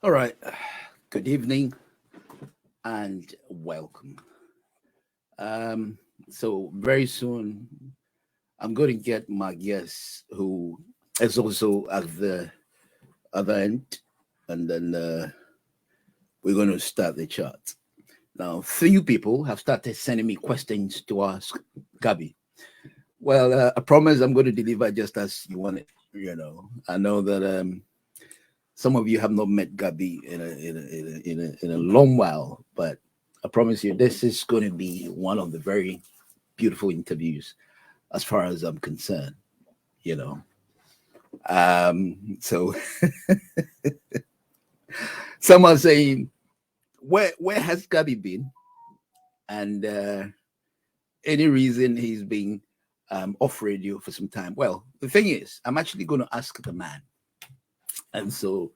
All right. Good evening and welcome. So very soon I'm going to get my guest who is also at the other end, and then we're going to start the chat. Now, few people have started sending me questions to ask Gabi. Well, I promise I'm going to deliver just as you want it. I know that some of you have not met Gabi in a long while, but I promise you, this is going to be one of the very beautiful interviews as far as I'm concerned. You know, so someone saying, where has Gabi been, and any reason he's been off radio for some time? Well, the thing is, I'm actually going to ask the man, and so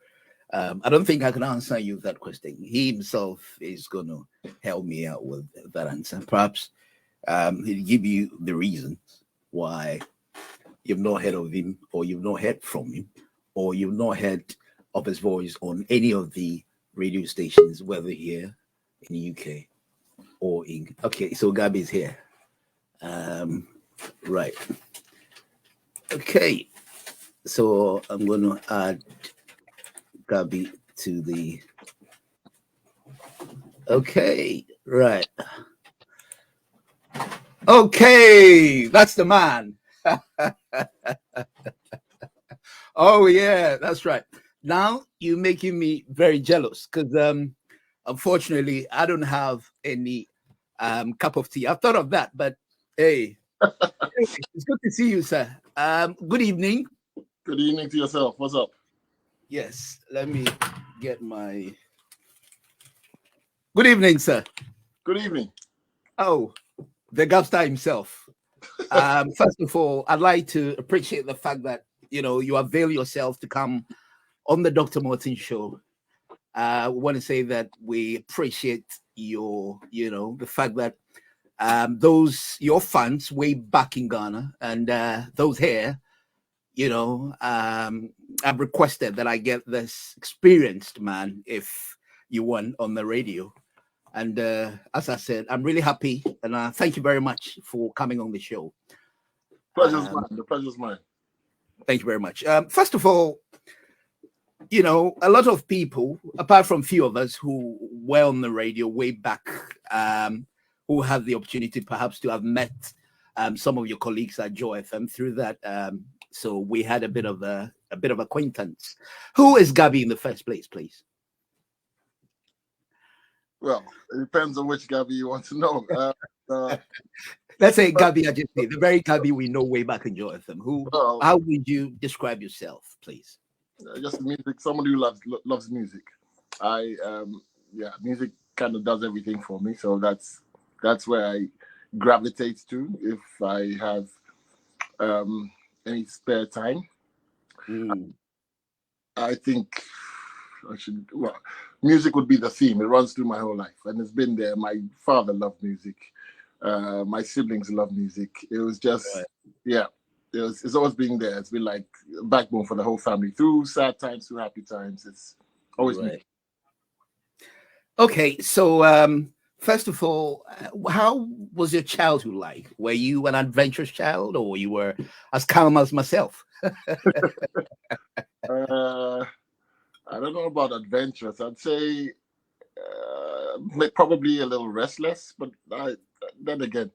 I don't think I can answer you that question. He himself is going to help me out with that answer. Perhaps he'll give you the reasons why you've not heard of him, or you've not heard from him, or you've not heard of his voice on any of the radio stations, whether here in the UK or in. Okay, so Gabi's here. Right. Okay. So I'm going to add Gabi to the. Okay, right. Okay, that's the man. Oh yeah, that's right. Now you're making me very jealous because unfortunately I don't have any cup of tea. I thought of that, but hey, it's good to see you, sir. Good evening. Good evening to yourself. What's up? Yes, let me get my. Good evening, sir. Good evening. Oh, the Gabstar himself. First of all, I'd like to appreciate the fact that you avail yourself to come on the Dr. Martin show. We want to say that we appreciate the fact that those your fans way back in Ghana and those here, I've requested that I get this experienced man if you want on the radio. And as I said, I'm really happy, and thank you very much for coming on the show. Pleasure's mine. The pleasure's mine. Thank you very much. First of all, a lot of people, apart from few of us who were on the radio way back, who had the opportunity perhaps to have met some of your colleagues at Joy FM through that. So we had a bit of acquaintance. Who is Gabi in the first place, please? Well, it depends on which Gabi you want to know. Let's say Gabe Adjetey, the very Gabi we know way back in Joy FM. How would you describe yourself, please? Just music. Someone who loves music. Music kind of does everything for me. So that's where I gravitate to if I have any spare time. I think music would be the theme. It runs through my whole life, and it's been there. My father loved music. My siblings love music. It was just, it's always been there. It's been like a backbone for the whole family through sad times, through happy times. It's always been. Okay, so first of all, how was your childhood like? Were you an adventurous child, or you were as calm as myself? I don't know about adventurous. I'd say probably a little restless, but then again,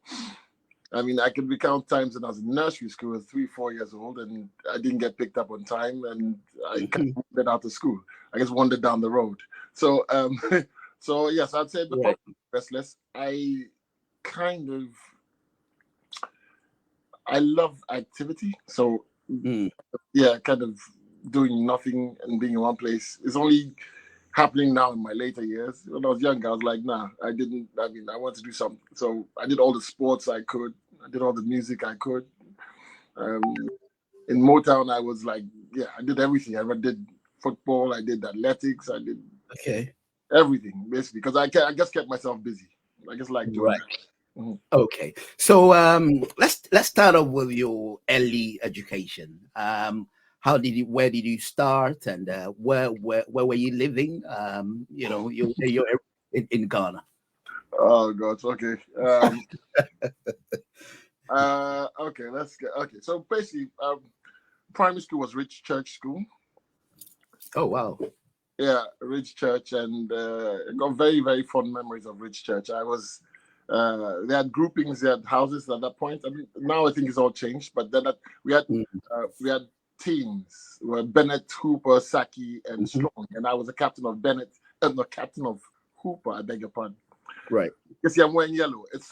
I mean, I can recount times when I was in nursery school at 3-4 years old, and I didn't get picked up on time, and I kind of wandered out of school. I just wandered down the road. So, so yes, I'd say probably restless. I love activity. So, kind of doing nothing and being in one place is only happening now in my later years. When I was younger, I was like, nah, I want to do something. So I did all the sports I could. I did all the music I could. In Motown, I was like, I did everything. I did football, I did athletics, I did everything, basically, because I just kept myself busy. I just like doing that. Mm-hmm. Okay, so let's start off with your early education. where did you start, and where were you living? You're in Ghana. Oh God. Okay. Okay. Let's get. Okay. So basically, primary school was Rich Church School. Oh wow. Yeah, Rich Church, and I got very, very fond memories of Rich Church. I was, they had groupings, they had houses at that point. I mean, now I think it's all changed, but then we had teams were Bennett, Hooper, Saki, and Strong, and I was the captain of Bennett and the captain of Hooper. I beg your pardon. Right. You see, I'm wearing yellow. It's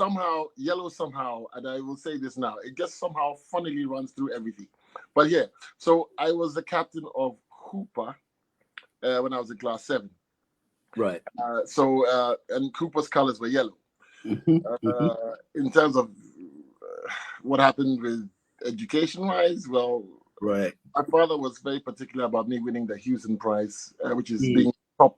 yellow somehow, and I will say this now. It just somehow funnily runs through everything. But yeah, so I was the captain of Hooper. When I was in class 7. Right. And Cooper's colors were yellow. In terms of what happened with education-wise, well, right. My father was very particular about me winning the Houston Prize, which is being top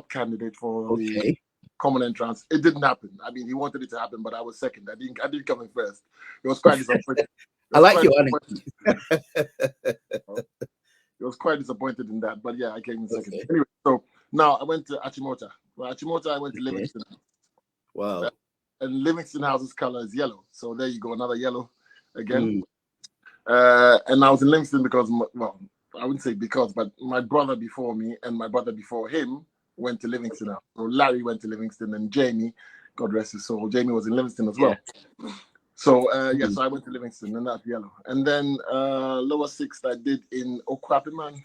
candidate for the common entrance. It didn't happen. I mean, he wanted it to happen, but I was second. I didn't come in first. It was quite disappointing. I like your honesty. It was quite disappointed in that, but yeah, I came in second. Anyway, so now I went to Achimota. Well, Achimota, I went to Livingston. Wow. And Livingston House's color is yellow. So there you go, another yellow again. And I was in Livingston because, I wouldn't say because, but my brother before me and my brother before him went to Livingston House. So Larry went to Livingston, and Jamie, God rest his soul, Jamie was in Livingston as well. So, so I went to Livingston, and that's yellow. And then lower sixth I did in Okwapiman.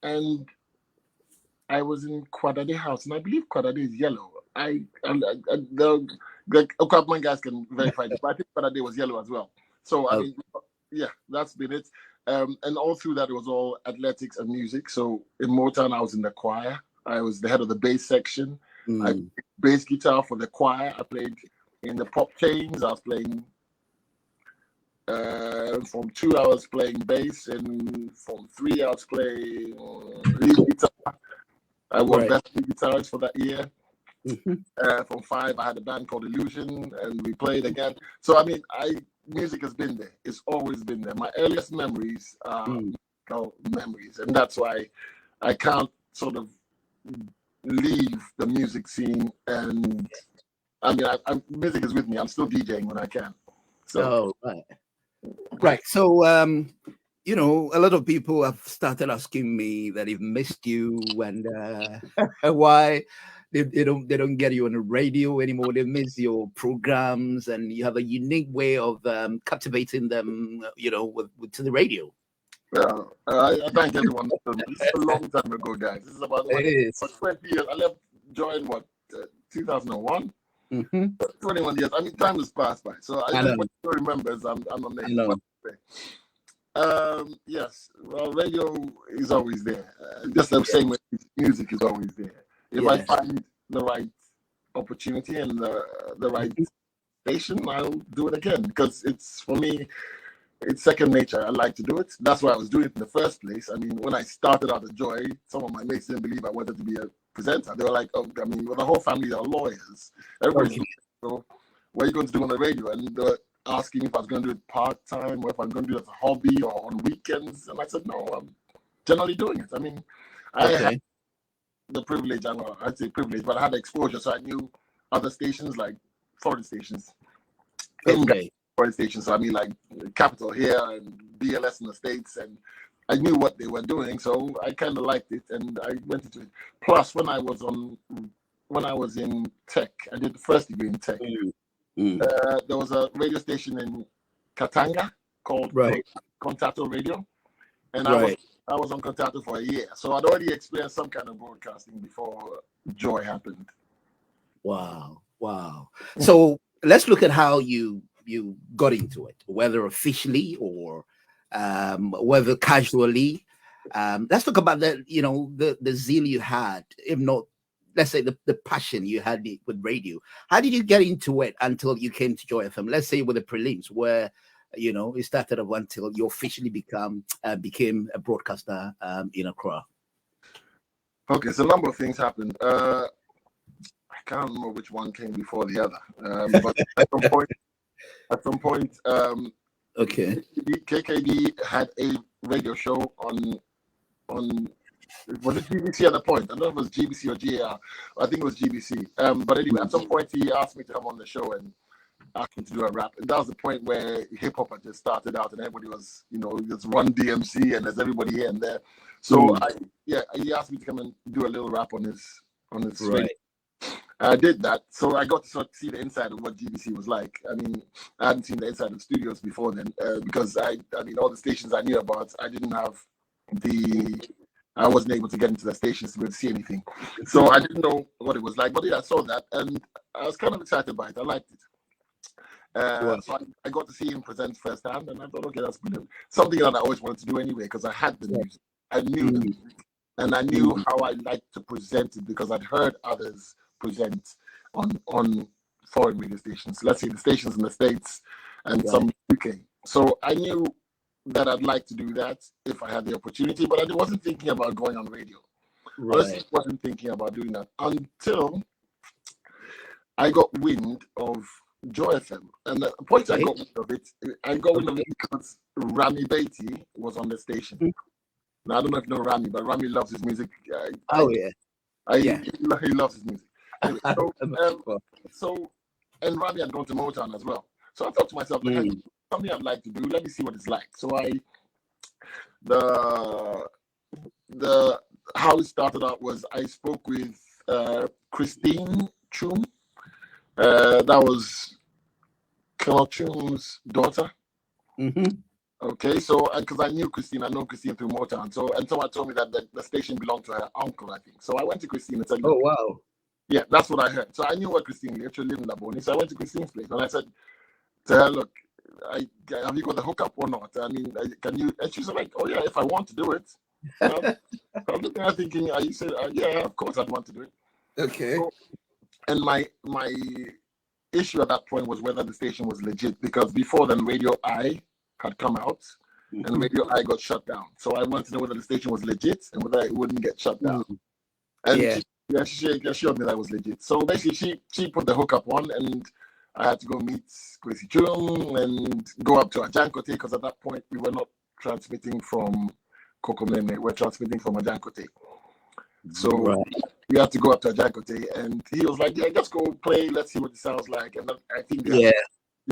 And I was in Kwadade House, and I believe Kwadade is yellow. The Okwapiman guys can verify this, but I think Kwadade was yellow as well. So, I mean, yeah, that's been it. And all through that, it was all athletics and music. So in Motown, I was in the choir. I was the head of the bass section. I played bass guitar for the choir. I played in the pop chains. I was playing from 2 hours playing bass, and from 3 hours playing lead guitar. I won best lead guitarist for that year. From 5, I had a band called Illusion, and we played again. So I mean, music has been there. It's always been there. My earliest memories are memories, and that's why I can't sort of leave the music scene. And I mean, music is with me. I'm still DJing when I can. So, right. So, a lot of people have started asking me that they've missed you, and why they don't get you on the radio anymore. They miss your programs, and you have a unique way of captivating them, to the radio. I thank everyone. This is a long time ago, guys. This is about 20 years. I left Joy in 2001. 21 years. I mean, time has passed by. So I just want to remember, I'm amazing. Yes. Well, radio is always there. Just the same way music is always there. If I find the right opportunity and the right station, I'll do it again, because it's, for me, it's second nature. I like to do it. That's why I was doing it in the first place. I mean, when I started out at Joy, some of my mates didn't believe I wanted to be a presenter. They were like, "Oh, I mean, the whole family are lawyers. Everybody's so what are you going to do on the radio?" And they were asking me if I was going to do it part-time, or if I'm going to do it as a hobby or on weekends. And I said, no, I'm generally doing it. I mean, I had the privilege, I'd say privilege, but I had the exposure, so I knew other stations, like foreign stations. Foreign stations, so I mean, like Capital here and BLS in the States, and I knew what they were doing, so I kind of liked it, and I went into it. Plus, when I was in tech, I did the first degree in tech. There was a radio station in Katanga called Contato Radio, and I was on Contato for a year, so I'd already experienced some kind of broadcasting before Joy happened. Wow. So let's look at how you got into it, whether officially or whether casually. Let's talk about the zeal you had, if not, let's say the passion you had with radio. How did you get into it until you came to Joy FM? Let's say with the prelims, where it started up until you officially became a broadcaster in Accra. Okay, so a number of things happened. I can't remember which one came before the other, but at some point, Okay. KKD had a radio show on was it GBC at the point? I don't know if it was GBC or GAR. I think it was GBC. But anyway, at some point he asked me to come on the show and asked me to do a rap. And that was the point where hip hop had just started out and everybody was, there's Run DMC and there's everybody here and there. So he asked me to come and do a little rap on his right. I did that, so I got to sort of see the inside of what GBC was like. I mean, I hadn't seen the inside of studios before then, because I mean, all the stations I knew about, I wasn't able to get into the stations to be able to see anything. So I didn't know what it was like. But yeah, I saw that, and I was kind of excited by it. I liked it. So I got to see him present firsthand, and I thought, okay, that's brilliant. Something that I always wanted to do anyway, because I had the music. I knew the music, and I knew how I liked to present it because I'd heard others present on foreign radio stations. Let's say the stations in the States and some UK. So I knew that I'd like to do that if I had the opportunity, but I wasn't thinking about going on radio. Honestly, I wasn't thinking about doing that until I got wind of Joy FM. And the point I got wind of it because Rami Beatty was on the station. Now, I don't know if you know Rami, but Rami loves his music. He loves his music. Anyway, and Rami had gone to Motown as well. So I thought to myself, something I'd like to do. Let me see what it's like. So how it started out was I spoke with Christine Chum. That was Colonel Chum's daughter. Okay, so because I know Christine through Motown. So someone told me that the station belonged to her uncle, I think. So I went to Christine and said, "Oh wow." Yeah, that's what I heard. So I knew where Christine lived. She lived in Laboni. So I went to Christine's place and I said to her, look, have you got the hookup or not? I mean, can you? And she's like, oh yeah, if I want to do it. I'm looking at her thinking, you said, yeah, of course I'd want to do it. Okay. So, and my issue at that point was whether the station was legit, because before then Radio I had come out and Radio I got shut down. So I wanted to know whether the station was legit and whether it wouldn't get shut down. And she assured me that was legit. So basically, she put the hookup on, and I had to go meet Kwesi Chum and go up to Ajankote, because at that point we were not transmitting from Kokomeme, we're transmitting from Ajankote. So we had to go up to Ajankote, and he was like, "Yeah, just go play. Let's see what it sounds like." And I think they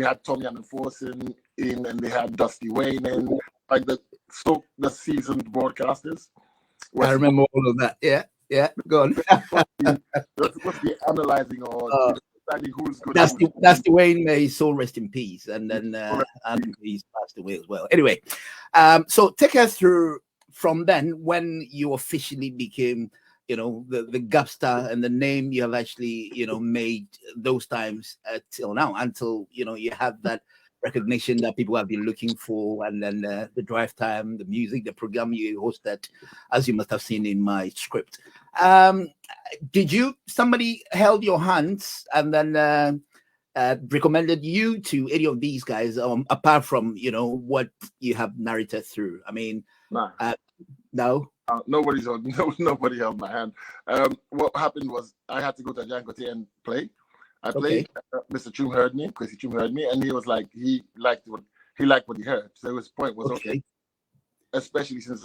had Tommy and Forsen in, and they had Dusty Wayne, and like the seasoned broadcasters. I remember all of that. Yeah, go on. They're supposed to be analyzing or deciding who's good. That's the way may soul rest in peace, and then and he's passed away as well. Anyway, so take us through from then when you officially became, the Gapstar, and the name you have actually, made those times till now, until you have that recognition that people have been looking for, and then the drive time, the music, the program you hosted, as you must have seen in my script. Somebody held your hands and then recommended you to any of these guys, apart from what you have narrated through? I mean, no. Nobody held my hand. What happened was I had to go to Ajankote and play. I played. Mr. Chum heard me. Kwesi Chum heard me, and he was like, he liked what he heard. So his point was okay. Especially since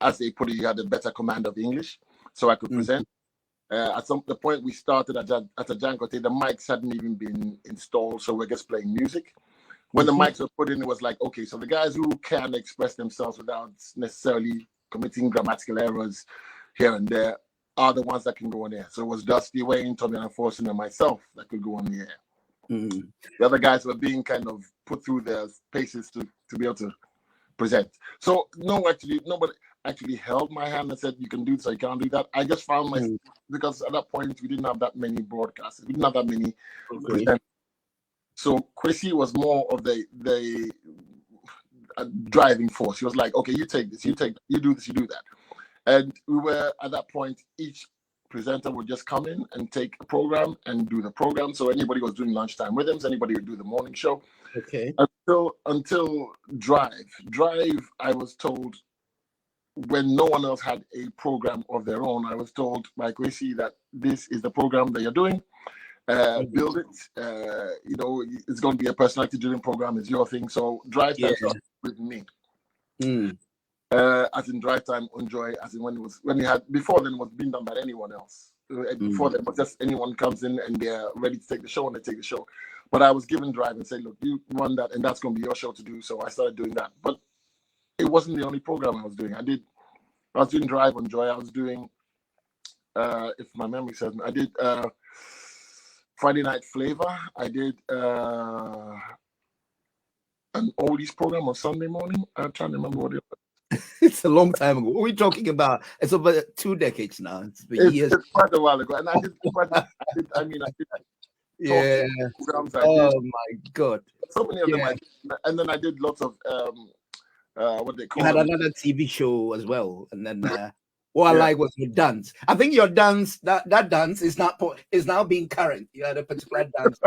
as they put it, he had a better command of English, so I could present. At the point we started at Ajankote, the mics hadn't even been installed, so we're just playing music. When the mics were put in, it was like, okay, so the guys who can express themselves without necessarily committing grammatical errors here and there are the ones that can go on air. So it was Dusty Wayne, Tommy and Forsen, and myself that could go on the air. The other guys were being kind of put through their paces to be able to present. So nobody actually held my hand and said, you can do this or you can't do that. I just found myself, because at that point we didn't have that many broadcasters. We didn't have that many presenters. So Kwesi was more of the driving force. He was like, okay, you take this, you do this, you do that. And we were at that point, each presenter would just come in and take a program and do the program. So anybody was doing lunchtime rhythms, anybody would do the morning show. Okay. Until Drive, I was told, when no one else had a program of their own, I was told by Kwesi that this is the program that you're doing. build it. You know, it's going to be a personality driven program. It's your thing. So drive time started with me. As in drive time, enjoy. As in when you had before then it was being done by anyone else. Before then, but just anyone comes in and they're ready to take the show and they take the show. But I was given drive and said, look, you run that, and that's going to be your show to do. So I started doing that. But it wasn't the only program I was doing. I was doing Drive on Joy. I was doing, if my memory serves me, I did Friday Night Flavor. I did an oldies program on Sunday morning. I'm trying to remember what it was. It's a long time ago. What are we talking about? It's over 2 decades now. It's been years. It's quite a while ago. And I did yeah. Programs my God. So many of them I did. And then I did lots of what they call You had another TV show as well. And then what I like was your dance. I think your dance, that dance is now being current. You had a particular dance.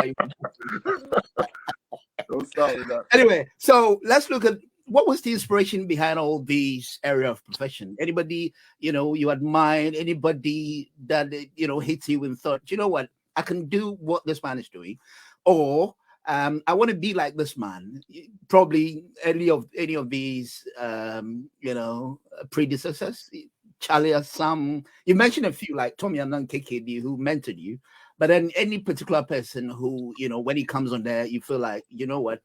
Don't start with that. Anyway, so let's look at what was the inspiration behind all these area of profession. Anybody, you admire, anybody that, hits you and thought, you know what, I can do what this man is doing, or I want to be like this man. Probably any of these, predecessors. Charlie, some you mentioned a few like Tommy and KKD who mentored you, but then any particular person who, when he comes on there, you feel like, you know what.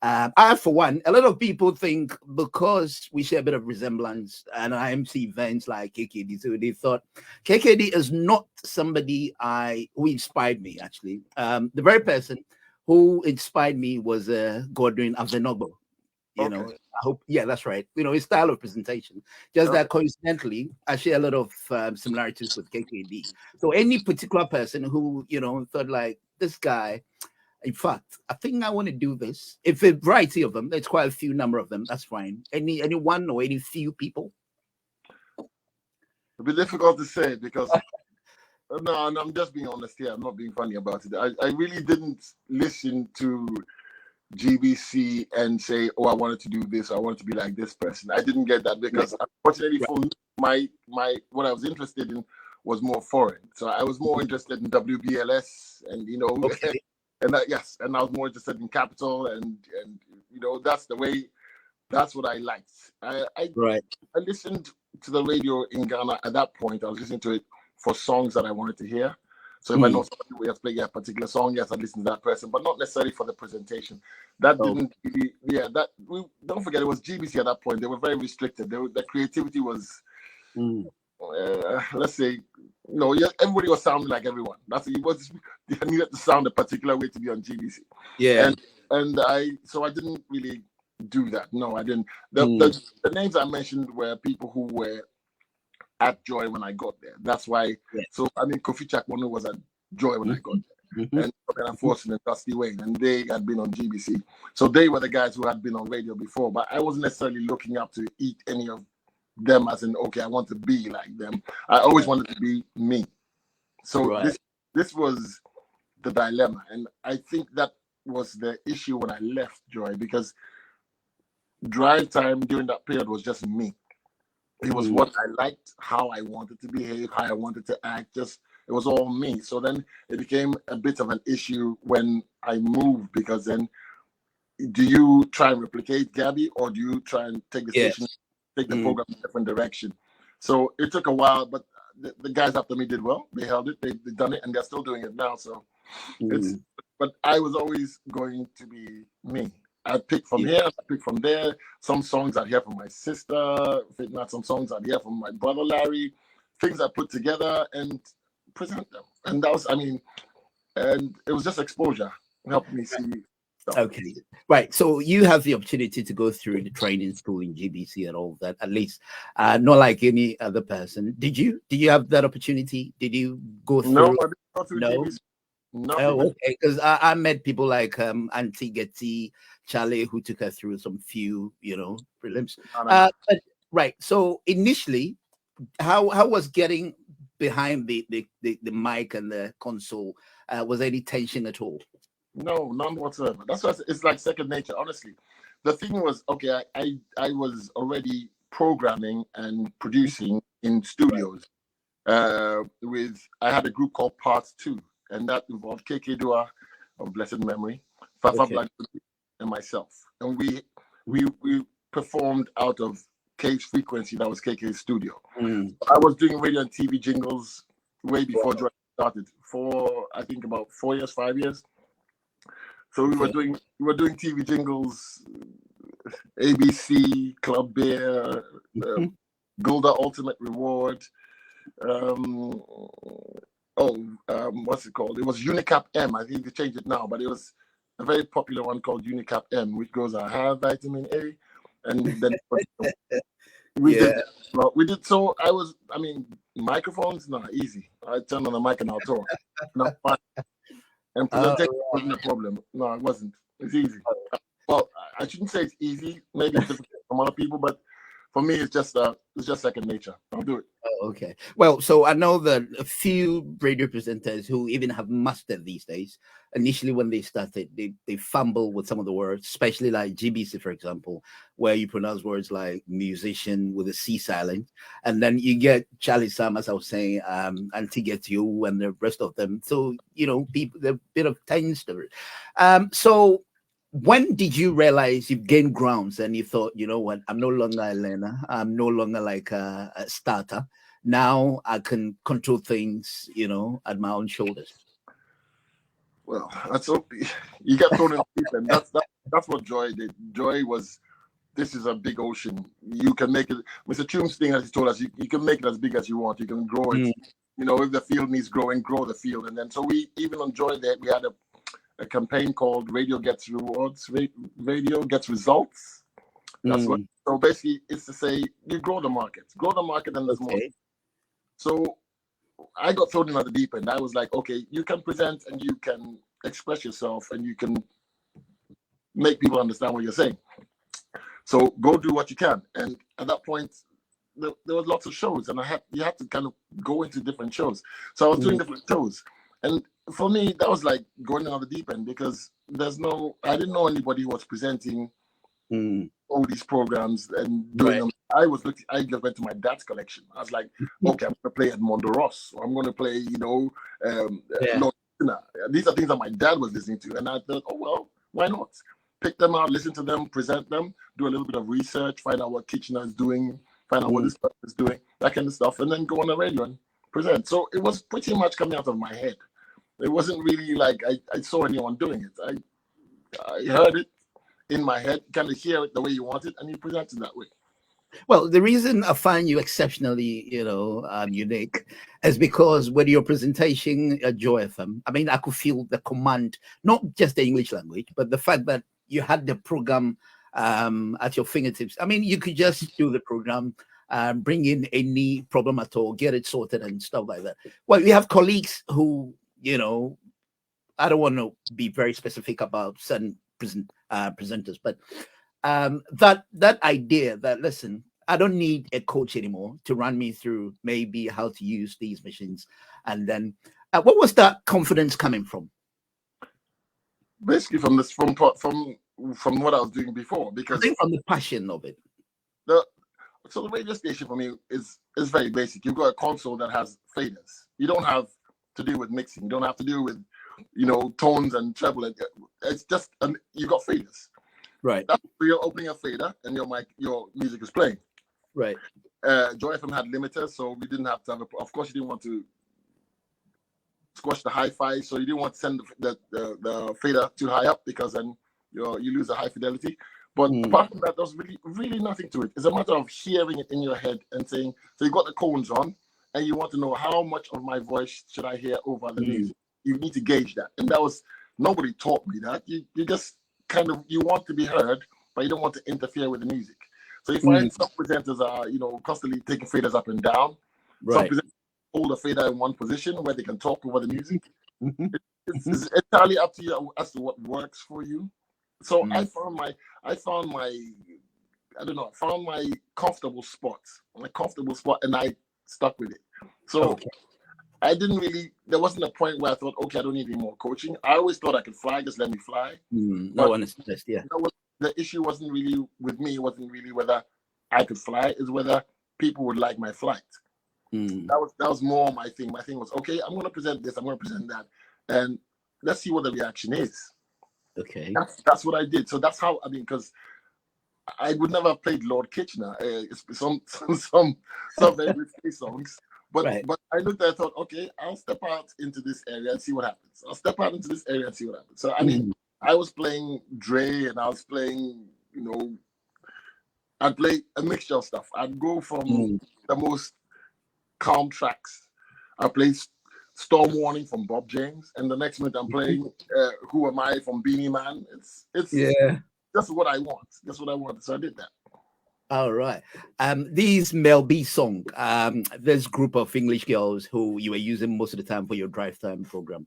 I, for one, a lot of people think because we share a bit of resemblance and I MC events like KKD, so they thought KKD is not somebody who inspired me, actually. The very person who inspired me was Godwin Avenogbo. You know, I hope, that's right. His style of presentation. Just that coincidentally, I share a lot of similarities with KKD. So any particular person who, thought like this guy, in fact, I think I want to do this. If a variety of them, there's quite a few number of them, that's fine. Any one or any few people? It'll be difficult to say because no, I'm just being honest here. I'm not being funny about it. I really didn't listen to GBC and say, oh, I wanted to do this, I wanted to be like this person. I didn't get that because unfortunately for me, my what I was interested in was more foreign. So I was more interested in WBLS and and and I was more interested in Capital and that's what I liked. I listened to the radio in Ghana at that point. I was listening to it for songs that I wanted to hear. So if I know somebody who has played a particular song, yes, I listen to that person, but not necessarily for the presentation. That didn't really, don't forget, it was GBC at that point. They were very restricted. The creativity was, let's say, everybody was sounding like everyone. They needed to sound a particular way to be on GBC. Yeah. And I didn't really do that. No, I didn't. The names I mentioned were people who were at Joy when I got there. That's why. Yeah. So Kofi Chakmonu was at Joy when I got there, and Unfortunate and Dusty Wayne, and they had been on GBC. So they were the guys who had been on radio before, but I wasn't necessarily looking up to eat any of them as in, okay, I want to be like them. I always wanted to be me. So this was the dilemma, and I think that was the issue when I left Joy, because drive time during that period was just me. It was what I liked, how I wanted to behave, how I wanted to act. It was all me. So then it became a bit of an issue when I moved, because then do you try and replicate Gabby, or do you try and take the station, take the program in a different direction? So it took a while, but the guys after me did well. They held it, they've done it, and they're still doing it now. So but I was always going to be me. I pick from here, I pick from there. Some songs I hear from my sister, not some songs I hear from my brother Larry. Things I put together and present them. And that was, and it was just exposure. It helped me see stuff. Okay. Right. So you have the opportunity to go through the training school in GBC and all that, at least. Not like any other person. Did you have that opportunity? Did you go through? No, I didn't go through GBC. No. Oh, okay. Because I met people like Auntie Getty, Charlie, who took her through some few, prelims. But, right. So initially, how was getting behind the mic and the console? Was there any tension at all? No, none whatsoever. That's why it's like second nature. Honestly, the thing was, okay, I was already programming and producing in studios. I had a group called Part 2. and that involved KK Dua of blessed memory, Fafa Black, and myself. And we performed out of K's frequency. That was KK's studio. I was doing radio and TV jingles way before Joy started, for I think about 4 years, 5 years. So we were doing TV jingles, ABC, Club Bear, Golda Ultimate Reward. What's it called? It was Unicap M. I think they changed it now, but it was a very popular one called Unicap M, which goes, I have vitamin A. And then we did. So microphones, not easy. I turned on the mic and I'll talk. Not fun. And presentation wasn't a problem. No, it wasn't. It's easy. Well, I shouldn't say it's easy. Maybe it's different from other people, but for me, it's just second nature. I'll do it. Oh, okay. Well, so I know that a few radio presenters who even have mastered these days. Initially, when they started, they fumble with some of the words, especially like GBC, for example, where you pronounce words like musician with a C silent, and then you get Charlie Sam, as I was saying, Auntie Get You, and the rest of them. So people, they're a bit of time story. So. When did you realize you've gained grounds and you thought, you know what, I'm no longer a learner. I'm no longer like a starter. Now I can control things, at my own shoulders. Well, you get thrown in the deep end. That's what Joy did. Joy was, this is a big ocean. You can make it. Mr. Toombs thing, as he told us, you can make it as big as you want. You can grow it. If the field needs growing, grow the field. And then so we, even on Joy, that we had a campaign called Radio Gets Rewards, Radio Gets Results. That's what. So basically, it's to say you grow the market, and there's more. So I got thrown in at the deep end. I was like, okay, you can present and you can express yourself and you can make people understand what you're saying. So go do what you can. And at that point, there was lots of shows, and you had to kind of go into different shows. So I was doing different shows, and for me, that was like going on the deep end because I didn't know anybody who was presenting all these programs and doing them. I just went to my dad's collection. I was like, okay, I'm going to play Edmondo Ross, or I'm going to play, Lord Sinner. These are things that my dad was listening to. And I thought, oh, well, why not? Pick them out, listen to them, present them, do a little bit of research, find out what Kitchener is doing, find out what this person is doing, that kind of stuff, and then go on the radio and present. So it was pretty much coming out of my head. It wasn't really like I saw anyone doing it. I heard it in my head, kind of hear it the way you want it, and you present it that way. Well, the reason I find you exceptionally, unique is because with your presentation at Joy FM, I mean, I could feel the command, not just the English language, but the fact that you had the program at your fingertips. I mean, you could just do the program, bring in any problem at all, get it sorted and stuff like that. Well, we have colleagues who, I don't want to be very specific about certain presenters, but that idea that, listen, I don't need a coach anymore to run me through maybe how to use these machines. And then what was that confidence coming from? Basically from what I was doing before, because I think from the passion of it. So the radio station for me is very basic. You've got a console that has faders. You don't have to deal with mixing. You don't have to deal with, tones and treble. It's just you got faders. Right. That's where you're opening a fader and your music is playing. Right. Joy FM had limiters, so we didn't have to have of course you didn't want to squash the hi-fi, so you didn't want to send the fader too high up because then you lose the high fidelity. But apart from that, there's really nothing to it. It's a matter of hearing it in your head and saying, so you got the cones on and you want to know how much of my voice should I hear over the music. You need to gauge that. And nobody taught me that. You just kind of, you want to be heard, but you don't want to interfere with the music. So you find some presenters are, constantly taking faders up and down. Right. Some presenters hold a fader in one position where they can talk over the music. It's entirely up to you as to what works for you. So I found my comfortable spot, and I stuck with it. So I didn't really, there wasn't a point where I thought, okay, I don't need any more coaching. I always thought I could fly, just let me fly. No one is best, yeah. The issue wasn't really with me, it wasn't really whether I could fly, it's whether people would like my flight. That was more my thing. My thing was, okay, I'm going to present this, I'm going to present that. and let's see what the reaction is. Okay. That's what I did. So that's how, I mean, because I would never have played Lord Kitchener, some very risky songs. But Right. I looked at it, I thought, okay, I'll step out into this area and see what happens. I'll step out into this area and see what happens. So I mean, I was playing Dre and I was playing, I'd play a mixture of stuff. I'd go from the most calm tracks. I play Storm Warning from Bob James, and the next minute I'm playing Who Am I from Beanie Man. It's Yeah. That's what I want. That's what I wanted. So I did that. All right. These Mel B song, this group of English girls who you were using most of the time for your drive time program.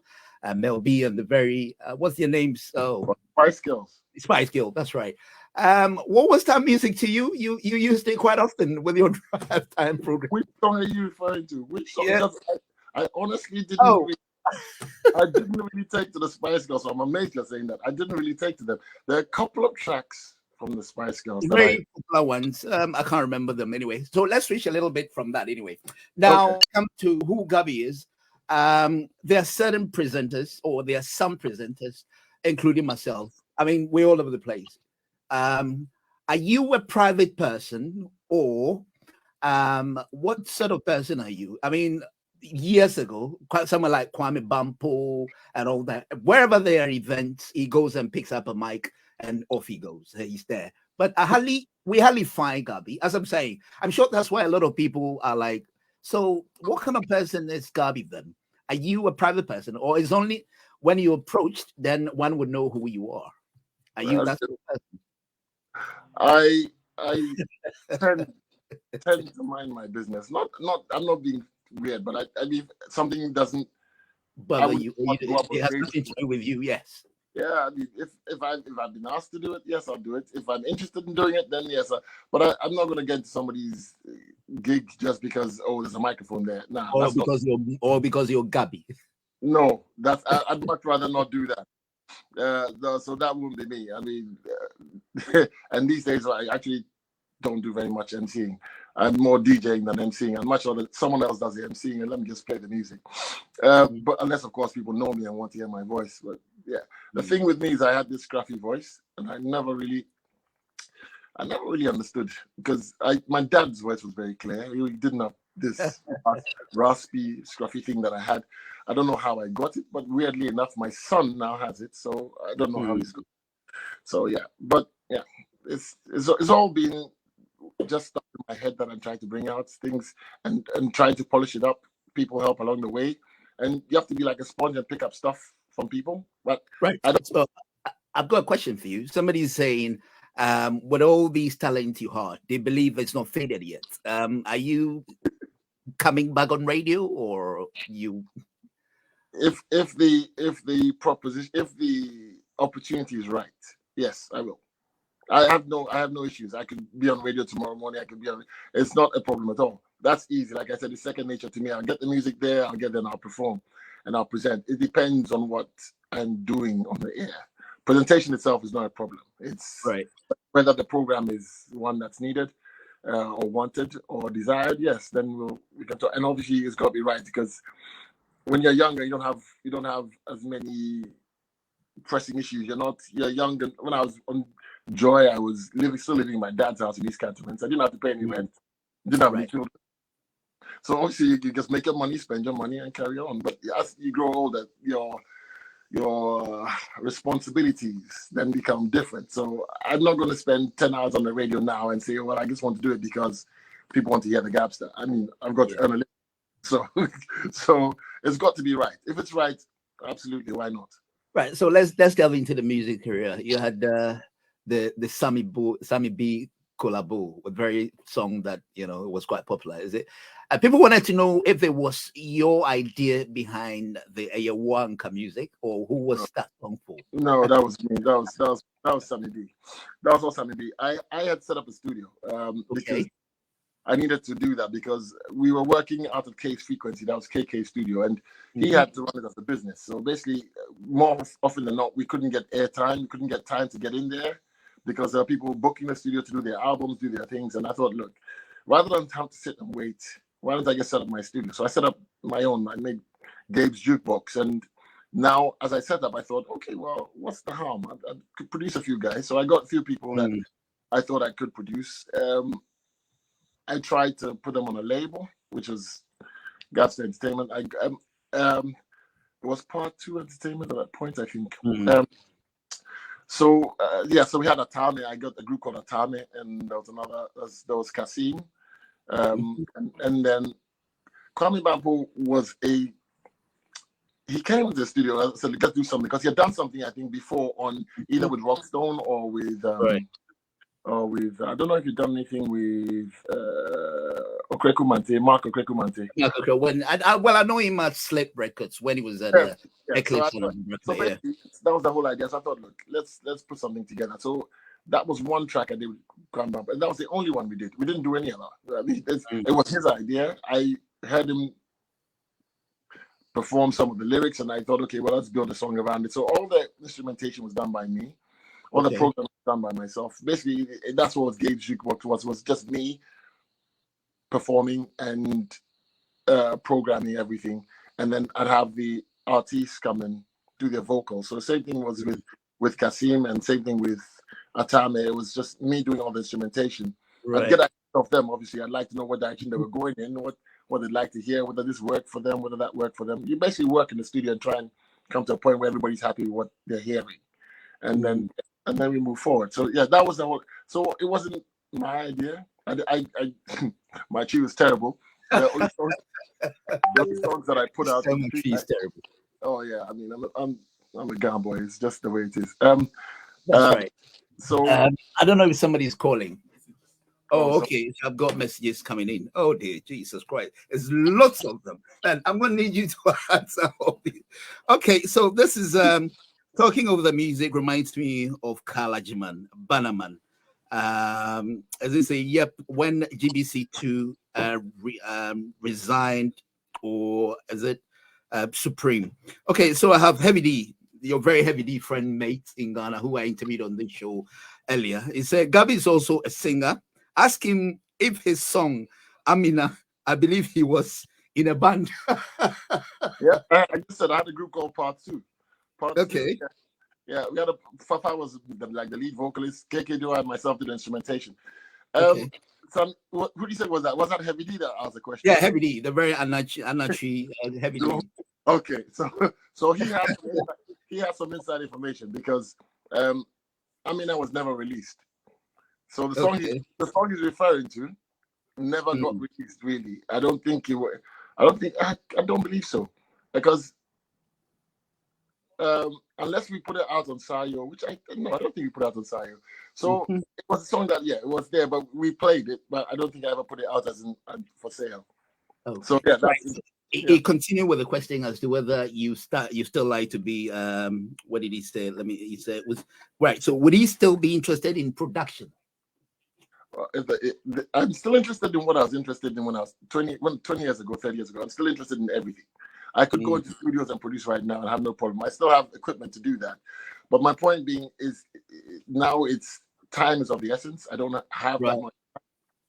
Mel B and the very what's their names? Oh, Spice Girls. Spice Girl, that's right. What was that music to you? You used it quite often with your drive time program. Which song are you referring to? Which song? Yeah. I honestly didn't. Oh. I didn't really take to the Spice Girls. So I'm amazed you're saying that. I didn't really take to them. There are a couple of tracks from the Spice Girls. Very popular ones. I can't remember them anyway. So let's switch a little bit from that anyway. Now, come to who Gabi is. There are certain presenters, or there are some presenters, including myself. I mean, we're all over the place. Are you a private person, or what sort of person are you? I mean, years ago, someone like Kwame Bampo and all that, wherever there are events, he goes and picks up a mic and off he goes. He's there. But we hardly find Gabi. As I'm saying, I'm sure that's why a lot of people are like, so what kind of person is Gabi then? Are you a private person, or is only when you approached, then one would know who you are? Are you that sort of person? I tend to mind my business. I'm not being weird, but I mean something doesn't bother you. It has nothing to do with you. Yes. Yeah, I mean, if I've been asked to do it, yes, I'll do it. If I'm interested in doing it, then yes. But I'm not going to get into somebody's gig just because there's a microphone there. Nah, or because you're Gabi. No, I'd much rather not do that. So that wouldn't be me. I mean, and these days I actually don't do very much MCing. I'm more DJing than MCing. I'm much rather someone else does the MCing and let me just play the music. But unless, of course, people know me and want to hear my voice. But yeah, the thing with me is I had this scruffy voice, and I never really understood, because my dad's voice was very clear. He didn't have this raspy, scruffy thing that I had. I don't know how I got it, but weirdly enough, my son now has it. So I don't know how he's good. So yeah, but yeah, it's all been just stuff in my head that I'm trying to bring out things and trying to polish it up. People help along the way, and you have to be like a sponge and pick up stuff from people. But right. So I've got a question for you. Somebody's saying, with all these talents you have, they believe it's not faded yet. Are you coming back on radio, or you? If the proposition, if the opportunity is right, yes, I will. I have no issues. I could be on radio tomorrow morning. I could be on. It's not a problem at all. That's easy. Like I said, it's second nature to me. I'll get the music there. I'll get there and I'll perform and I'll present. It depends on what I'm doing on the air. Presentation itself is not a problem. It's right. Whether the program is one that's needed or wanted or desired. Yes, then we can talk. And obviously, it's got to be right, because when you're younger, you don't have as many pressing issues. You're young. And when I was on Joy, I was still living in my dad's house in East Cantonment. So I didn't have to pay any rent. Didn't have any children. So obviously you just make your money, spend your money, and carry on. But as you grow older, your responsibilities then become different. So I'm not going to spend 10 hours on the radio now and say, well, I just want to do it because people want to hear the Gabster. I mean, I've got to earn a living. So it's got to be right. If it's right, absolutely, why not? Right. So let's delve into the music career. You had the Sammy B collabo, a very song that was quite popular. Is it? People wanted to know if it was your idea behind the Ayawanka music, or who was that song for? No, that was me. That was Sammy B. That was all Sammy B. I had set up a studio because I needed to do that, because we were working out of K's Frequency. That was KK Studio, and he had to run it as a business. So basically, more often than not, we couldn't get airtime. We couldn't get time to get in there, because there are people booking the studio to do their albums, do their things. And I thought, look, rather than have to sit and wait, why don't I just set up my studio? So I set up my own. I made Gabe's Jukebox, and Now, as I set up, I thought, okay, well, what's the harm? I could produce a few guys. So I got a few people that I thought I could produce. I tried to put them on a label, which was Gaps Entertainment. It was Part 2 Entertainment at that point, I think. So we had Atame. I got a group called Atame, and there was another. There was Kasim, and then Kwame Bampo was he came to the studio and said, let's do something, because he had done something, I think, before on either with Rockstone or with I don't know if you've done anything with Mark Okreku Mante. Okay, when I know him at Slip Records when he was at Eclipse. That was the whole idea. So I thought, look, let's put something together. So that was one track I did with Kwame Bampo, and that was the only one we did. We didn't do any other. I mean, it was his idea. I heard him perform some of the lyrics, and I thought, okay, well, let's build a song around it. So all the instrumentation was done by me. All the program was done by myself. Basically, that's what Gabe's jukebox was just me performing and programming everything. And then I'd have the artists come and do their vocals. So the same thing was with Kasim, and same thing with Atame. It was just me doing all the instrumentation. I'd get ahead of them, obviously. I'd like to know what direction they were going in, what they'd like to hear, whether this worked for them, whether that worked for them. You basically work in the studio and try and come to a point where everybody's happy with what they're hearing. And then we move forward. So yeah, that was the whole. So it wasn't my idea. I my tree was terrible. The only songs that I put out. Is terrible. Oh yeah, I mean, I'm a Ghana boy. It's just the way it is. That's right. So I don't know if somebody's calling. Oh, okay. So I've got messages coming in. Oh dear, Jesus Christ! There's lots of them, and I'm going to need you to answer all these. Okay, so this is talking over the music reminds me of Kalajiman, Bannerman. As they say, yep, when GBC2 resigned, or is it Supreme? Okay, so I have Heavy D, your very Heavy D friend mate in Ghana, who I interviewed on this show earlier. He said Gabi is also a singer. Ask him if his song, Amina, I believe he was in a band. Yeah, I just said I had a group called Part 2. Okay. Yeah, we had Fafa was like the lead vocalist. KK Dua and myself did the instrumentation. Okay. Who do you say was that? Was that Heavy D that asked the question? Yeah, Heavy D, the very Anachi Heavy D. Okay, so he has some inside information, because Amina was never released. So the song he's referring to never got released. Really, I don't believe so, because unless we put it out on Sayo, which I don't think we put it out on Sayo. So it was a song that it was there, but we played it, but I don't think I ever put it out as for sale. Okay. So yeah, He continued with the question as to whether you still like to be what did he say? He said it was right. So would he still be interested in production? I'm still interested in what I was interested in when I was 20 years ago, 30 years ago. I'm still interested in everything. I could go into studios and produce right now and have no problem. I still have equipment to do that. But my point being is now time is of the essence. I don't have that much.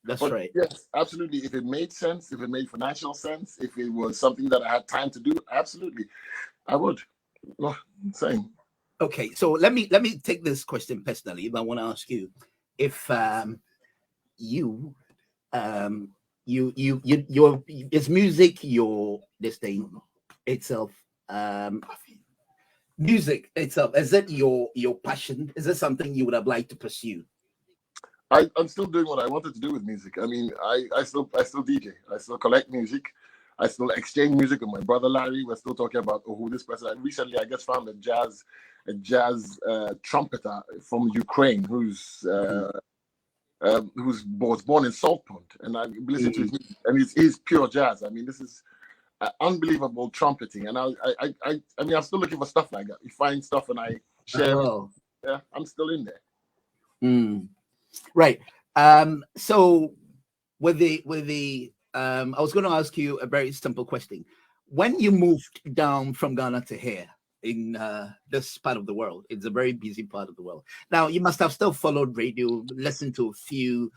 That's but right. Yes, absolutely. If it made sense, if it made financial sense, if it was something that I had time to do, absolutely, I would. No, same. Okay, so let me take this question personally. If I want to ask you, if it's music, this thing itself, music itself, is it your passion? Is it something you would have liked to pursue? I'm still doing what I wanted to do with music. I mean, I still DJ. I still collect music. I still exchange music with my brother Larry. We're still talking about who this person. I recently, I just found a jazz trumpeter from Ukraine who's was born in Salt Pond, and I listened to his music, and he's pure jazz. I mean, this is unbelievable trumpeting, and I mean, I'm still looking for stuff like that. You find stuff, and I share. Yeah, I'm still in there. Right. So with the I was going to ask you a very simple question. When you moved down from Ghana to here in this part of the world, it's a very busy part of the world. Now, you must have still followed radio, listened to a few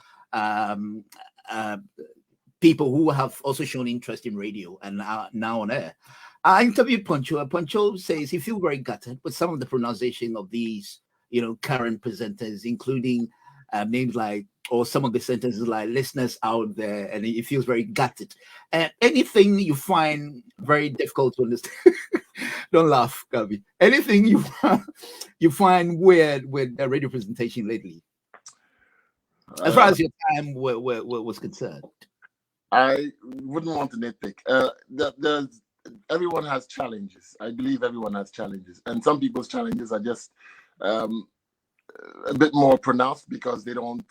people who have also shown interest in radio and are now on air. I interviewed Poncho. Poncho says he feels very gutted with some of the pronunciation of these, current presenters, including names like, or some of the sentences like listeners out there, and he feels very gutted. And anything you find very difficult to understand, don't laugh, Gabi. Anything you find weird with a radio presentation lately, as far as your time was concerned? I wouldn't want to nitpick. Everyone has challenges. I believe everyone has challenges, and some people's challenges are just a bit more pronounced because they don't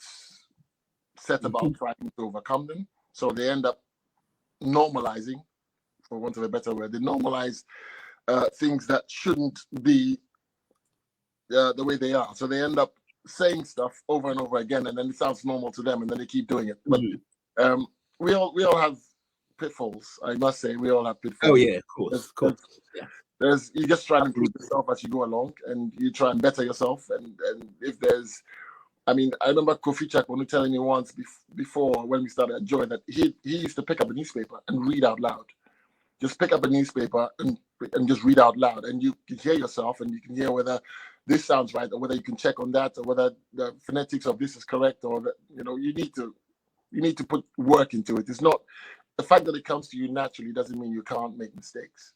set about trying to overcome them. So they end up normalizing, for want of a better word. They normalize things that shouldn't be the way they are. So they end up saying stuff over and over again, and then it sounds normal to them, and then they keep doing it. But we all have pitfalls. I must say, we all have pitfalls. Oh yeah, of course. Yeah. You just try and improve yourself as you go along, and you try and better yourself. And if there's, I remember Kofi Chakmonu telling me once before when we started at Joy that he used to pick up a newspaper and read out loud. Just pick up a newspaper and just read out loud, and you can hear yourself, and you can hear whether this sounds right, or whether you can check on that, or whether the phonetics of this is correct, or you need to put work into it. It's not the fact that it comes to you naturally doesn't mean you can't make mistakes.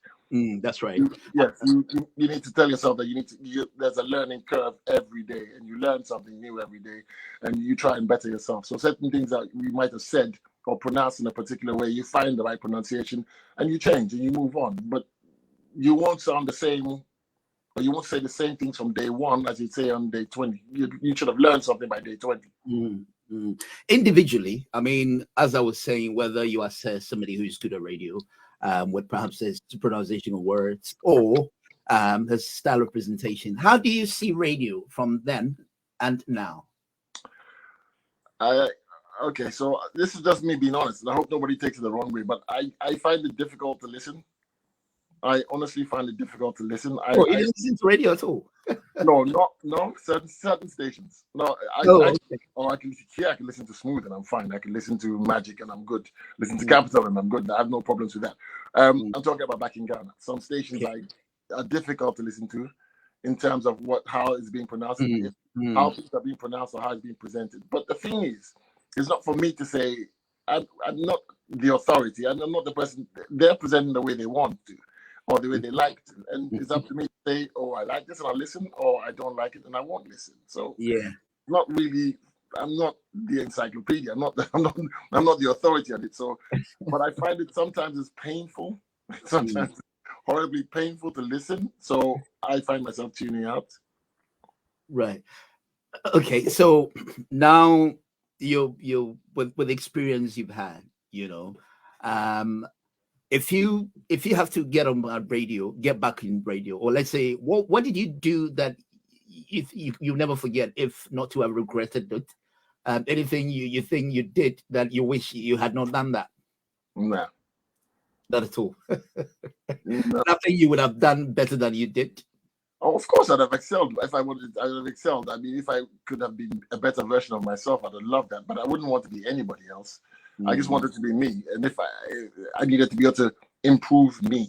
That's right. Yes, you need to tell yourself that there's a learning curve every day, and you learn something new every day, and you try and better yourself. So certain things that you might have said or pronounced in a particular way, you find the right pronunciation, and you change and you move on. But you won't sound the same, or you won't say the same things from day one as you say on day 20. You should have learned something by day 20. Individually, as I was saying, whether you assess somebody who's good at radio, with perhaps his pronunciation of words or his style of presentation, how do you see radio from then and now? Okay, so this is just me being honest, and I hope nobody takes it the wrong way, but I find it difficult to listen. I honestly find it difficult to listen. You didn't listen to radio at all? No, certain stations. No, I can listen to Smooth and I'm fine. I can listen to Magic and I'm good. Listen to Capital and I'm good. I have no problems with that. I'm talking about back in Ghana. Some stations are difficult to listen to in terms of how it's being pronounced, how things are being pronounced or how it's being presented. But the thing is, it's not for me to say, I'm not the authority. I'm not the person. They're presenting the way they want to, or the way they like to. And it's up to me to say, oh, I like this and I'll listen, or I don't like it and I won't listen. So not really, I'm not the encyclopedia. I'm not the authority on it. So, but I find it sometimes it's painful. Sometimes it's horribly painful to listen. So I find myself tuning out. Right. Okay. So now you with experience you've had, if you have to get back in radio, or let's say, what did you do that you never forget, if not to have regretted it? Anything you think you did that you wish you had not done that? No. Not at all. No. Nothing you would have done better than you did? Oh, of course, I'd have excelled. If I would have excelled. If I could have been a better version of myself, I'd have loved that. But I wouldn't want to be anybody else. I just wanted to be me. And if I needed to be able to improve me.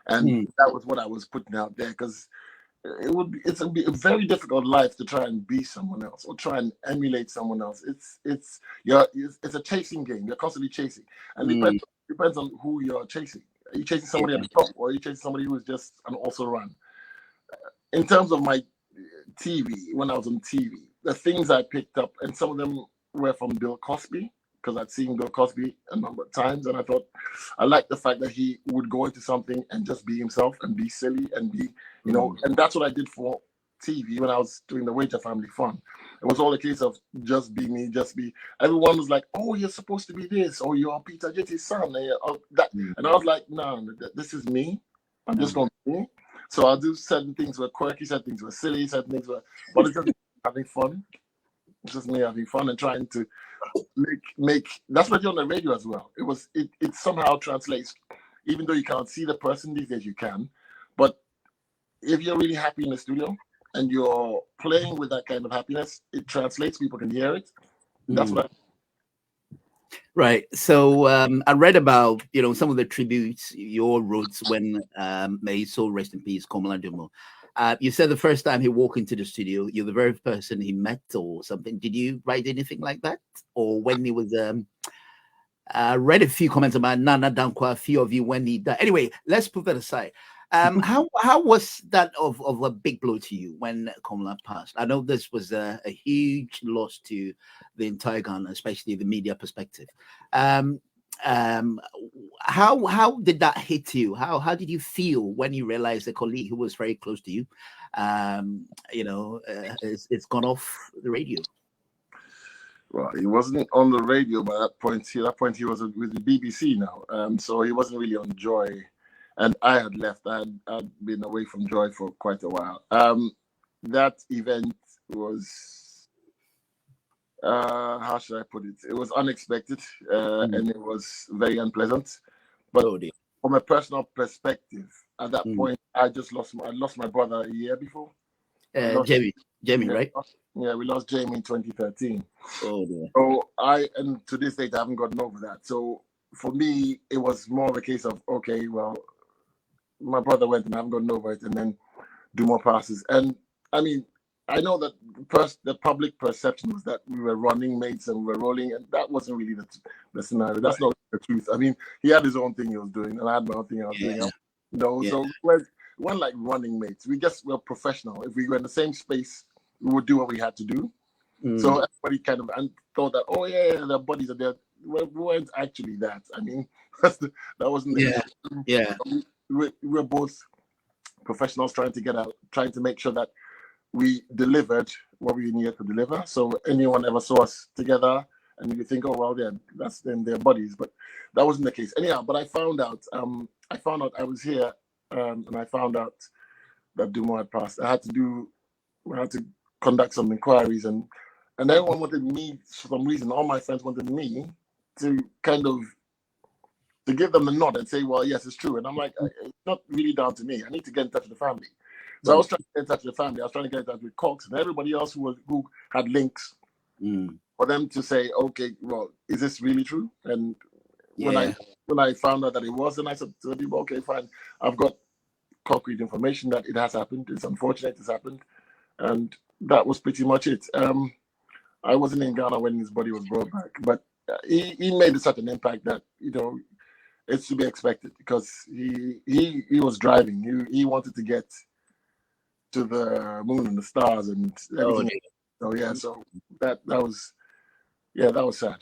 And that was what I was putting out there, because it's a very difficult life to try and be someone else or try and emulate someone else. It's a chasing game. You're constantly chasing. And it depends on who you're chasing. Are you chasing somebody at the top, or are you chasing somebody who is just an also run? In terms of my TV, when I was on TV, the things I picked up, and some of them were from Bill Cosby, because I'd seen Bill Cosby a number of times, and I thought I liked the fact that he would go into something and just be himself and be silly and be, and that's what I did for TV when I was doing the Wager Family Fun. It was all a case of just be me, just be. Everyone was like, "Oh, you're supposed to be this, or you're Peter Adjetey's son," and that. And I was like, "No, this is me. I'm just going to be me." So I'll do certain things were quirky, certain things were silly, certain things were, but it's just having fun. It's just me having fun and trying to make. That's what you're on the radio as well. It somehow translates, even though you can't see the person these days, you can. But if you're really happy in the studio and you're playing with that kind of happiness, it translates. People can hear it. That's what. Right. So I read about some of the tributes your wrote when may his soul rest in peace, Komala Dumo. You said the first time he walked into the studio, you're the very person he met or something. Did you write anything like that, or when he was? I read a few comments about Nana Dankwa, a few of you when he died. Anyway, let's put that aside. How was that of a big blow to you when Komala passed? I know this was a huge loss to the entire Ghana, especially the media perspective. Um, um, how did that hit you? How did you feel when you realized a colleague who was very close to you, it's gone off the radio? Well, he wasn't on the radio by that point. At that point, he was with the BBC now. So he wasn't really on Joy. And I had left. I'd been away from Joy for quite a while. That event was, how should I put it? It was unexpected and it was very unpleasant. But from a personal perspective, at that point, I lost my brother a year before. Jamie, right? Yeah, we lost Jamie in 2013. Oh, dear. So and to this date, I haven't gotten over that. So for me, it was more of a case of, okay, well, my brother went and I haven't gotten over it, and then do more passes. And I mean, I know that the public perception was that we were running mates and we were rolling, and that wasn't really the scenario. That's not the truth. I mean, he had his own thing he was doing, and I had my own thing I was doing. So we weren't like running mates. We just were professional. If we were in the same space, we would do what we had to do. So everybody kind of thought that, oh yeah, their bodies are there. We weren't actually that. I mean, that wasn't the case. Yeah. We were both professionals trying to make sure that we delivered what we needed to deliver. So anyone ever saw us together and you think, oh well, yeah, that's in their bodies, but that wasn't the case. Anyhow, but I found out I was here and I found out that Dumo had passed. I had to conduct some inquiries and everyone wanted me, for some reason, all my friends wanted me to kind of to give them the nod and say, well, yes, it's true. And I'm like, it's not really down to me. I need to get in touch with the family. So I was trying to get in touch with the family. I was trying to get in touch with Cox and everybody else who had links for them to say, okay, well, is this really true? And when I found out that it was, then I said to people, okay, fine. I've got concrete information that it has happened. It's unfortunate it's happened. And that was pretty much it. I wasn't in Ghana when his body was brought back, but he made such an impact that, it's to be expected because he was driving. He wanted to get to the moon and the stars and everything. So that was sad.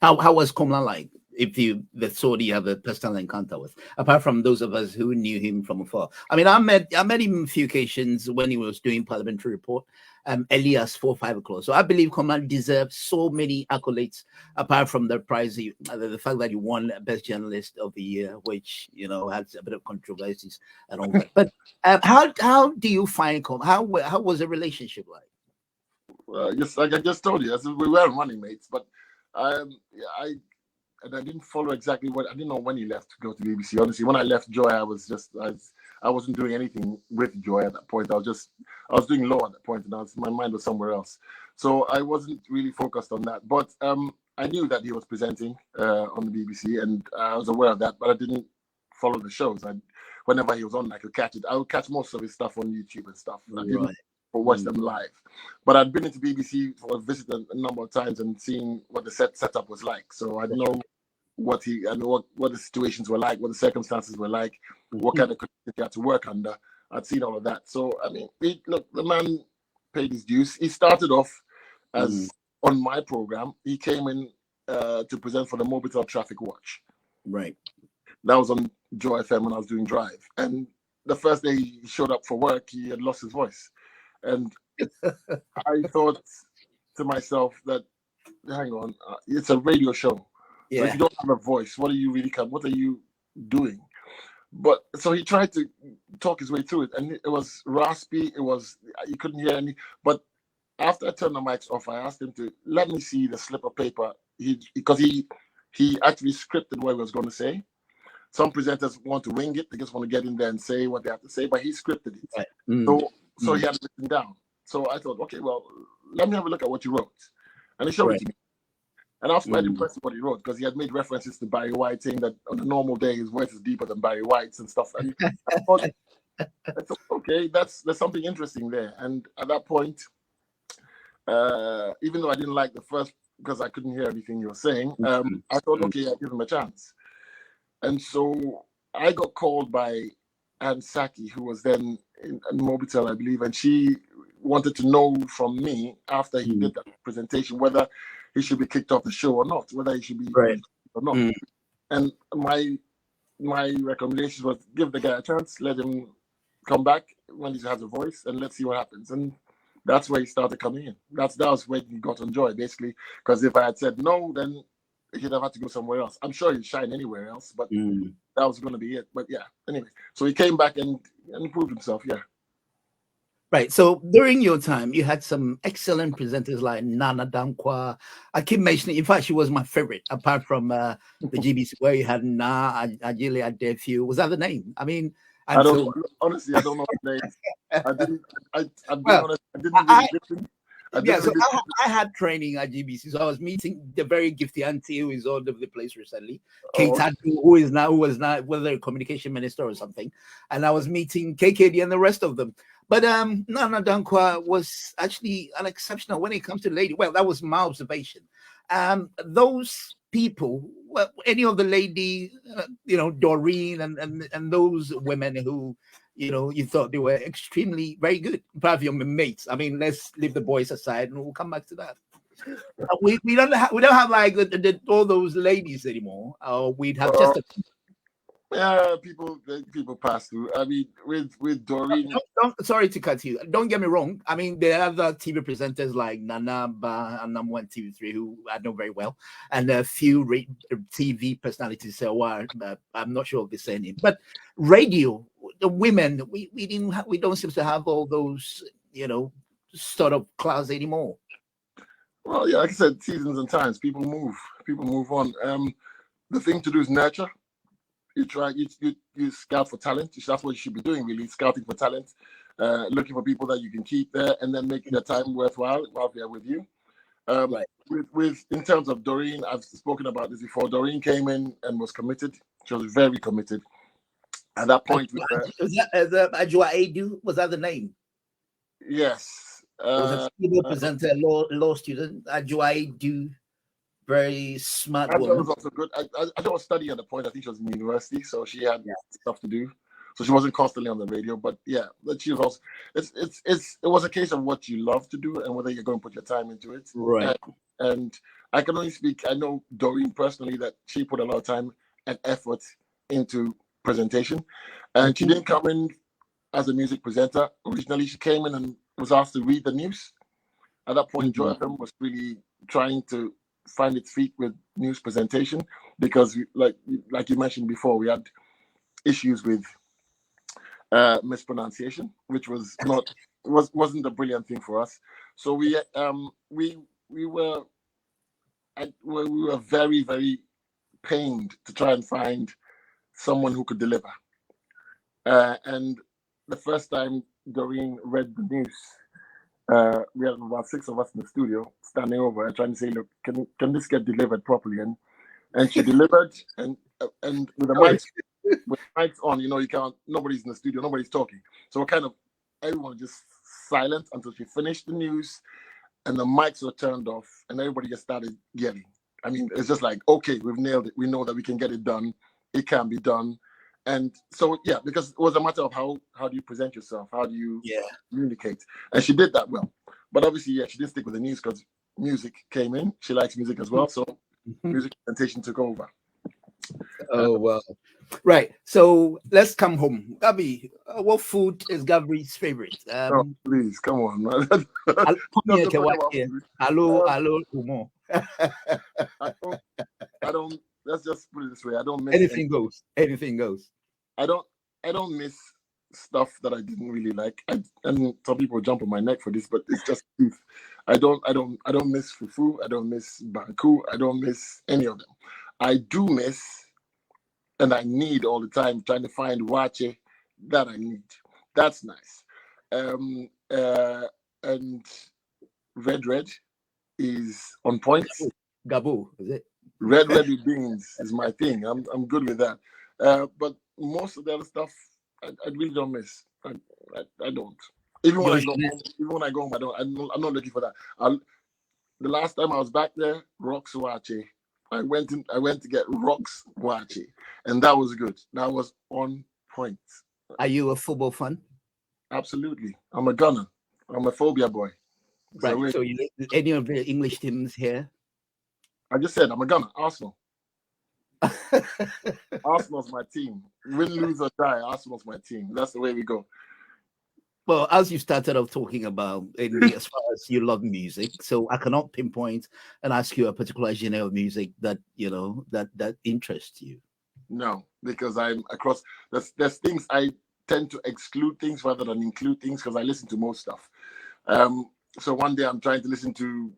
How was Komla like? If you saw the other personal encounter with, apart from those of us who knew him from afar. I mean, I met him a few occasions when he was doing Parliamentary Report, Elias 4-5 o'clock. So I believe Komla deserves so many accolades, apart from the prize, the fact that he won Best Journalist of the Year, which had a bit of controversies and all that. But how do you find Komla? How was the relationship like? Well, like I just told you, we were running mates, but I didn't follow exactly I didn't know when he left to go to BBC. Honestly, when I left Joy, I wasn't doing anything with Joy at that point. I was doing law at that point, and my mind was somewhere else. So I wasn't really focused on that. But I knew that he was presenting on the BBC, and I was aware of that, but I didn't follow the shows. Whenever he was on, I could catch it. I would catch most of his stuff on YouTube and stuff. I didn't watch them live. But I'd been into BBC for a visit a number of times and seen what the setup was like. So I know what the situations were like, what the circumstances were like, what kind of conditions he had to work under. I'd seen all of that. So I mean, the man paid his dues. He started off as on my program. He came in to present for the Mobitel Traffic Watch. Right. That was on Joy FM when I was doing Drive. And the first day he showed up for work, he had lost his voice. And I thought to myself that, hang on, it's a radio show. So if you don't have a voice, what are you doing? But so he tried to talk his way through it, and it was raspy. You couldn't hear any. But after I turned the mics off, I asked him to let me see the slip of paper. Because he actually scripted what he was going to say. Some presenters want to wing it; they just want to get in there and say what they have to say. But he scripted it, right. So he had it written down. So I thought, okay, well, let me have a look at what you wrote, and he showed it to me. And I was quite impressed with what he wrote, because he had made references to Barry White, saying that on a normal day his voice is deeper than Barry White's and stuff. And I thought, okay, there's something interesting there. And at that point, even though I didn't like the first, because I couldn't hear everything you were saying, I thought, okay, I'll give him a chance. And so I got called by Anne Saki, who was then in Mobitel, I believe, and she wanted to know from me, after he did that presentation, whether he should be kicked off the show or not, whether he should be or not. And my recommendation was, give the guy a chance, let him come back when he has a voice, and let's see what happens. And that's where he started coming in. That was when he got on Joy, basically, because if I had said no, then he'd have had to go somewhere else. I'm sure he'd shine anywhere else, but that was going to be it. But yeah, anyway, so he came back and proved himself. Yeah. Right. So during your time, you had some excellent presenters like Nana Dankwa. I keep mentioning, in fact, she was my favorite, apart from the GBC, where you had Ajili Adefiu. Was that the name? I mean, honestly, I don't know the names. I'm being honest, I didn't really listen. I had training at GBC, so I was meeting the very gifted auntie who is all over the place recently, Kate Adu, who was now whether a communication minister or something, and I was meeting KKD and the rest of them. But Nana Dankwa was actually an exceptional when it comes to lady. Well, that was my observation. Those people, well, any of the lady, Doreen and those women who, you thought they were extremely very good. Probably your mates. I mean, let's leave the boys aside, and we'll come back to that. We don't have like all those ladies anymore. We'd have just people pass through. I mean, with Doreen. Sorry to cut you. Don't get me wrong. I mean, there are other TV presenters like Nana Ba and Number One TV3 who I know very well, and a few TV personalities. So I'm not sure of the same name, but radio, the women, we don't seem to have all those sort of clouds anymore. Well, yeah, like I said, seasons and times, people move on. The thing to do is nurture. You scout for talent. That's what you should be doing, really, scouting for talent, looking for people that you can keep there, and then making the time worthwhile while they're with you. Right. With in terms of Doreen, I've spoken about this before. Doreen came in and was committed. She was very committed. At that point, was that the name? Yes. Was a female presenter, law student, Adjetey. Very smart woman. Was also good. I was studying at the point. I think she was in university, so she had stuff to do. So she wasn't constantly on the radio. But yeah, but she was also. It was a case of what you love to do and whether you're going to put your time into it. Right. And I can only speak. I know Doreen personally, that she put a lot of time and effort into presentation, and she didn't come in as a music presenter. Originally, she came in and was asked to read the news. At that point, Joy FM was really trying to find its feet with news presentation, because like you mentioned before, we had issues with mispronunciation, which wasn't a brilliant thing for us. So we were very, very pained to try and find someone who could deliver. And the first time Doreen read the news, we had about 6 of us in the studio standing over and trying to say, look, can this get delivered properly? And she delivered, and with the mics on, you can't, nobody's in the studio, nobody's talking. So everyone just silent until she finished the news, and the mics were turned off, and everybody just started yelling. I mean, it's just like, okay, we've nailed it. We know that we can get it done. It can be done. And so, yeah, because it was a matter of how do you present yourself? How do you communicate? And she did that well. But obviously, she didn't stick with the news because music came in. She likes music as well. So music presentation took over. Oh, well. Right. So let's come home. Gabi, what food is Gabri's favorite? Please, come on, man. Hello, Umo. I don't, let's just put it this way. I don't miss anything goes. Anything goes. I don't miss stuff that I didn't really like. And some people jump on my neck for this, but it's just truth. I don't miss fufu. I don't miss banku. I don't miss any of them. I do miss, and I need all the time, trying to find wache that I need. That's nice. And red is on point. Gaboo, is it? Red beans is my thing. I'm good with that. But most of the other stuff, I really don't miss. I don't. Even when I go home, I'm not looking for that. The last time I was back there, Rox Wache. I went to get Rox Wache, and that was good. That was on point. Are you a football fan? Absolutely. I'm a gunner. I'm a phobia boy. Right. So any of the English teams here? I just said I'm a gunner. Arsenal. Arsenal's my team. Win, lose, or die. Arsenal's my team. That's the way we go. Well, as you started off talking about, as far as you love music, so I cannot pinpoint and ask you a particular genre of music that that interests you. No, because I'm across. There's things I tend to exclude things rather than include things because I listen to most stuff. So one day I'm trying to listen to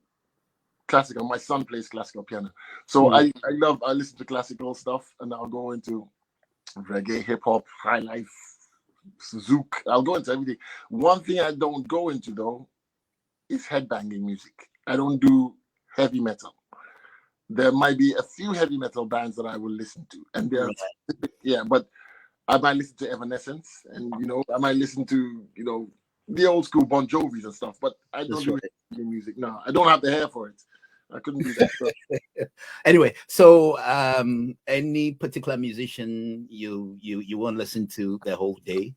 classical. My son plays classical piano, so I listen to classical stuff, and I'll go into reggae, hip hop, high life. Zouk. I'll go into everything. One thing I don't go into though is headbanging music. I don't do heavy metal. There might be a few heavy metal bands that I will listen to, and but I might listen to Evanescence, and I might listen to the old school Bon Jovis and stuff. But I don't do music. No, I don't have the hair for it. I couldn't do that. So. Anyway, so any particular musician you won't listen to the whole day?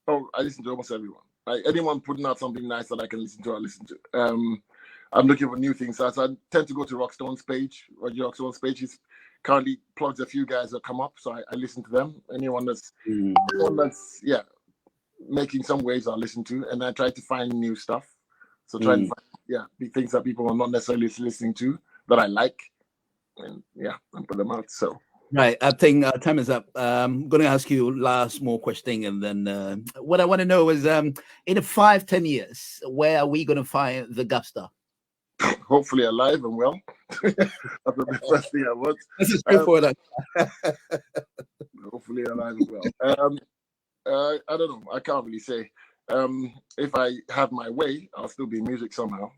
Oh, I listen to almost everyone. Anyone putting out something nice that I can listen to, I listen to. I'm looking for new things. So I tend to go to Rockstone's page. Roger Rockstone's page. He's currently plugs a few guys that come up, so I listen to them. Anyone that's making some waves, I'll listen to, and I try to find new stuff. So try to find big things that people are not necessarily listening to that I like, and put them out. So. Right, I think time is up. I'm going to ask you last more question, and then what I want to know is, in 5-10 years, where are we going to find the Gapster? Hopefully alive and well. That's the first thing I want. This is true for that. Hopefully alive and well. I don't know. I can't really say. If I have my way, I'll still be in music somehow.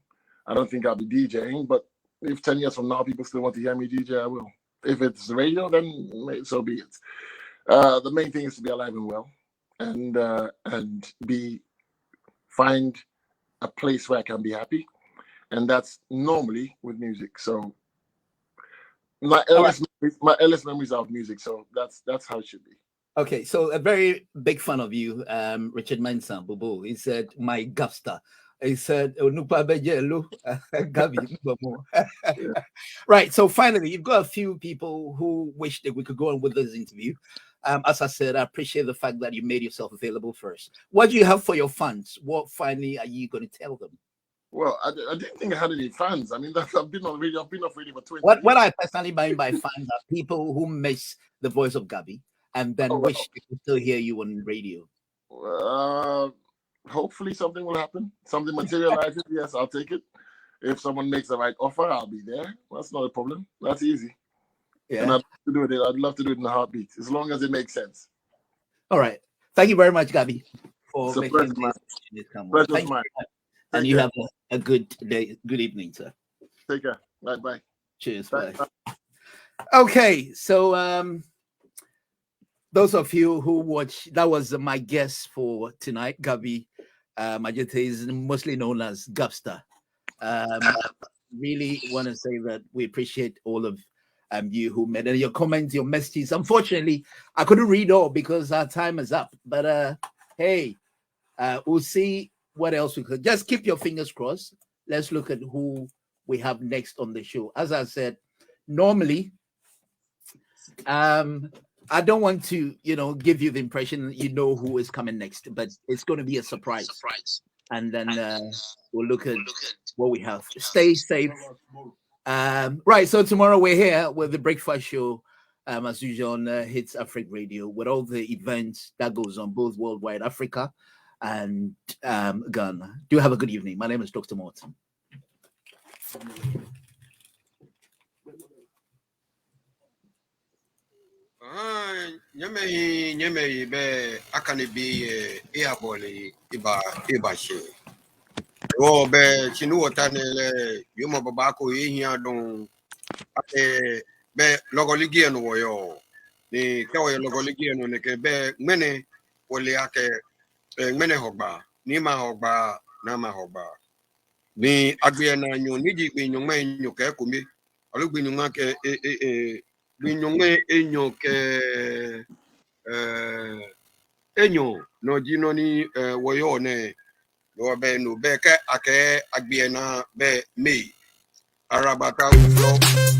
I don't think I'll be DJing, but if 10 years from now people still want to hear me DJ, I will. If it's radio, then so be it. The main thing is to be alive and well, and find a place where I can be happy, and that's normally with music. So my earliest memories are of music. So that's how it should be. Okay, so a very big fan of you, Richard Manson, Bobo. He said, "My Gapster." He said, Right. So finally, you've got a few people who wish that we could go on with this interview. As I said, I appreciate the fact that you made yourself available first. What do you have for your fans? What finally are you going to tell them? Well, I didn't think I had any fans. I mean, I've been off radio for 20 years. What I personally mean by fans are people who miss the voice of Gabi and then wish they could still hear you on radio. Hopefully something will happen. Something materializes. Yes, I'll take it. If someone makes the right offer, I'll be there. That's not a problem. That's easy. Yeah. And I'd love to do it in a heartbeat, as long as it makes sense. All right. Thank you very much, Gabi, for making this come. Pleasure's mine. And you have a good day. Good evening, sir. Take care. Bye. Cheers. Bye. Okay, so those of you who watch, that was my guest for tonight, Gabe Adjetey, is mostly known as Gapster. Really want to say that we appreciate all of you who made your comments, your messages. Unfortunately, I couldn't read all because our time is up. But hey, we'll see what else we could. Just keep your fingers crossed. Let's look at who we have next on the show. As I said, normally, I don't want to, give you the impression that you know who is coming next, but it's going to be a surprise. And then we'll look at what we have. Stay safe. Right, so tomorrow we're here with the breakfast show, as usual on Hits Africa Radio, with all the events that goes on both worldwide, Africa and Ghana. Do have a good evening. My name is Dr. Morton. Nyame be akane be eabole iba she Oh, be chinu watanele yuma babako yinya don be logoligi no woyo ni kawo logoligi no ne ke be mene wole ake mene hogba ni ma hogba na ma hogba ni agbe na nyo ni ji gbe nyo ma nyo ke ko mi olugbe nyo ma ke gbe nyo ma enyo ke enyo no ji no ni woyo ne lo be no be ke ake agbe na be me arabata ulo